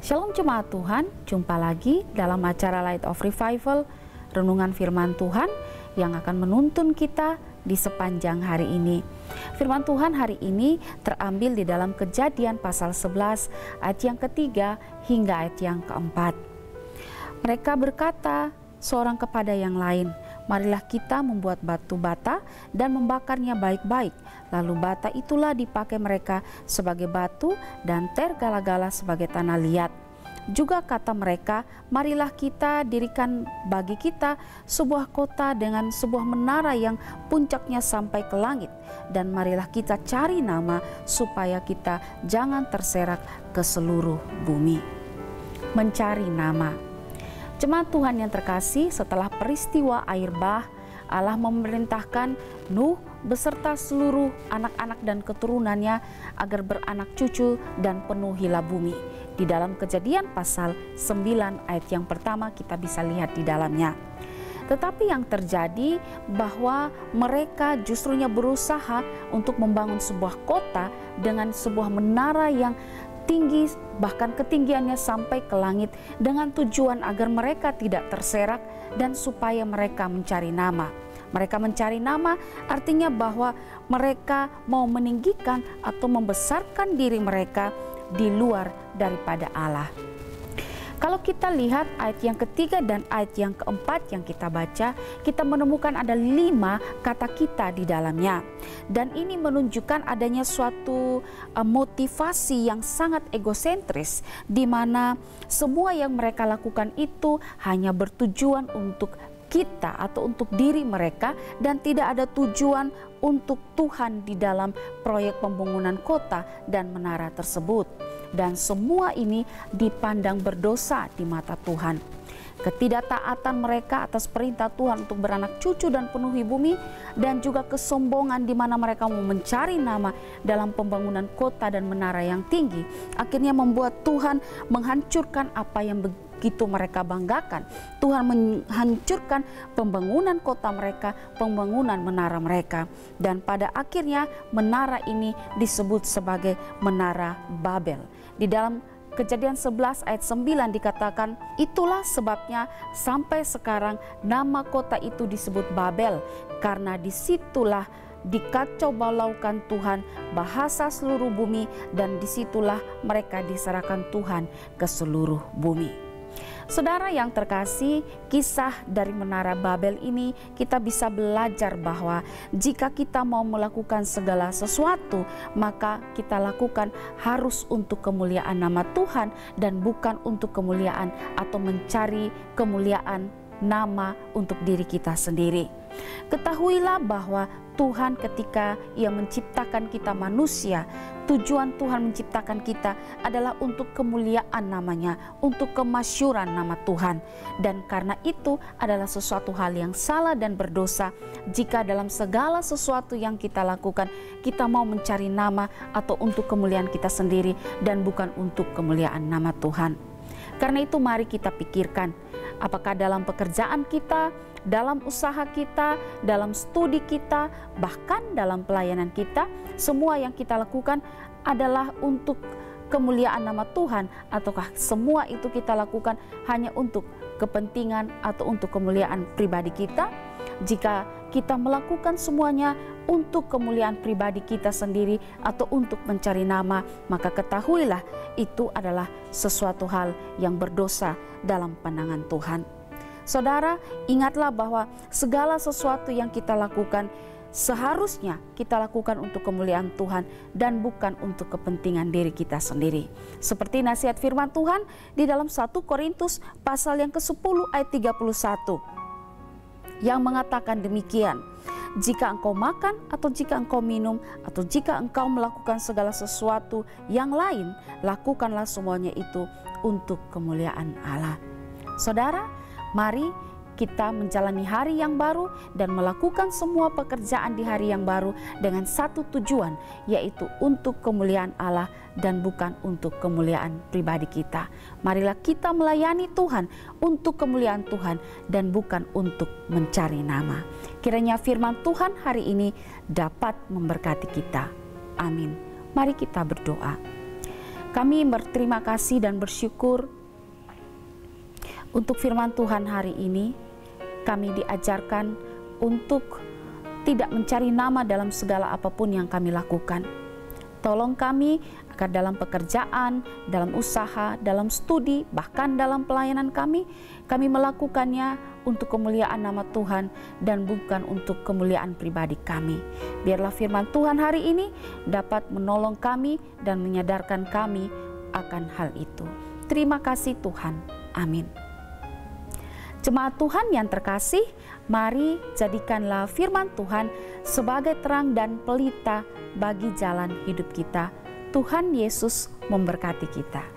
Shalom jemaat Tuhan, jumpa lagi dalam acara Light of Revival, renungan firman Tuhan yang akan menuntun kita di sepanjang hari ini. Firman Tuhan hari ini terambil di dalam Kejadian pasal 11 ayat yang ketiga hingga ayat yang keempat. Mereka berkata seorang kepada yang lain, "Marilah kita membuat batu bata dan membakarnya baik-baik." Lalu bata itulah dipakai mereka sebagai batu dan tergala-gala sebagai tanah liat. Juga kata mereka, "Marilah kita dirikan bagi kita sebuah kota dengan sebuah menara yang puncaknya sampai ke langit. Dan marilah kita cari nama supaya kita jangan terserak ke seluruh bumi." Mencari nama. Jemaat Tuhan yang terkasih, setelah peristiwa air bah, Allah memerintahkan Nuh beserta seluruh anak-anak dan keturunannya agar beranak cucu dan penuhilah bumi. Di dalam Kejadian pasal 9 ayat yang pertama kita bisa lihat di dalamnya. Tetapi yang terjadi bahwa mereka justrunya berusaha untuk membangun sebuah kota dengan sebuah menara yang tinggi, bahkan ketinggiannya sampai ke langit, dengan tujuan agar mereka tidak terserak dan supaya mereka mencari nama. Mereka mencari nama artinya bahwa mereka mau meninggikan atau membesarkan diri mereka di luar daripada Allah. Kalau kita lihat ayat yang ketiga dan ayat yang keempat yang kita baca, kita menemukan ada 5 kata kita di dalamnya. Dan ini menunjukkan adanya suatu motivasi yang sangat egosentris, di mana semua yang mereka lakukan itu hanya bertujuan untuk kita atau untuk diri mereka dan tidak ada tujuan untuk Tuhan di dalam proyek pembangunan kota dan menara tersebut. Dan semua ini dipandang berdosa di mata Tuhan. Ketidaktaatan mereka atas perintah Tuhan untuk beranak cucu dan penuhi bumi, dan juga kesombongan di mana mereka mau mencari nama dalam pembangunan kota dan menara yang tinggi, akhirnya membuat Tuhan menghancurkan apa yang begitu mereka banggakan. Tuhan menghancurkan pembangunan kota mereka, pembangunan menara mereka, dan pada akhirnya menara ini disebut sebagai Menara Babel. Di dalam Kejadian 11 ayat 9 dikatakan, "Itulah sebabnya sampai sekarang nama kota itu disebut Babel, karena disitulah dikacau balaukan Tuhan bahasa seluruh bumi, dan disitulah mereka diserahkan Tuhan ke seluruh bumi." Saudara yang terkasih, kisah dari Menara Babel ini kita bisa belajar bahwa jika kita mau melakukan segala sesuatu, maka kita lakukan harus untuk kemuliaan nama Tuhan dan bukan untuk kemuliaan atau mencari kemuliaan nama untuk diri kita sendiri. Ketahuilah bahwa Tuhan ketika Ia menciptakan kita manusia, tujuan Tuhan menciptakan kita adalah untuk kemuliaan namanya, untuk kemasyuran nama Tuhan. Dan karena itu adalah sesuatu hal yang salah dan berdosa jika dalam segala sesuatu yang kita lakukan, kita mau mencari nama atau untuk kemuliaan kita sendiri dan bukan untuk kemuliaan nama Tuhan. Karena itu mari kita pikirkan, apakah dalam pekerjaan kita, dalam usaha kita, dalam studi kita, bahkan dalam pelayanan kita, semua yang kita lakukan adalah untuk kemuliaan nama Tuhan, ataukah semua itu kita lakukan hanya untuk kepentingan atau untuk kemuliaan pribadi kita? Jika kita melakukan semuanya untuk kemuliaan pribadi kita sendiri atau untuk mencari nama, maka ketahuilah itu adalah sesuatu hal yang berdosa dalam pandangan Tuhan. Saudara, ingatlah bahwa segala sesuatu yang kita lakukan seharusnya kita lakukan untuk kemuliaan Tuhan dan bukan untuk kepentingan diri kita sendiri. Seperti nasihat firman Tuhan di dalam 1 Korintus pasal yang ke-10 ayat 31 yang mengatakan demikian, "Jika engkau makan atau jika engkau minum atau jika engkau melakukan segala sesuatu yang lain, lakukanlah semuanya itu untuk kemuliaan Allah." Saudara, mari kita menjalani hari yang baru dan melakukan semua pekerjaan di hari yang baru dengan satu tujuan, yaitu untuk kemuliaan Allah dan bukan untuk kemuliaan pribadi kita. Marilah kita melayani Tuhan untuk kemuliaan Tuhan dan bukan untuk mencari nama. Kiranya firman Tuhan hari ini dapat memberkati kita. Amin. Mari kita berdoa. Kami berterima kasih dan bersyukur untuk firman Tuhan hari ini. Kami diajarkan untuk tidak mencari nama dalam segala apapun yang kami lakukan. Tolong kami agar dalam pekerjaan, dalam usaha, dalam studi, bahkan dalam pelayanan kami melakukannya untuk kemuliaan nama Tuhan dan bukan untuk kemuliaan pribadi kami. Biarlah firman Tuhan hari ini dapat menolong kami dan menyadarkan kami akan hal itu. Terima kasih Tuhan. Amin. Jemaat Tuhan yang terkasih, mari jadikanlah firman Tuhan sebagai terang dan pelita bagi jalan hidup kita. Tuhan Yesus memberkati kita.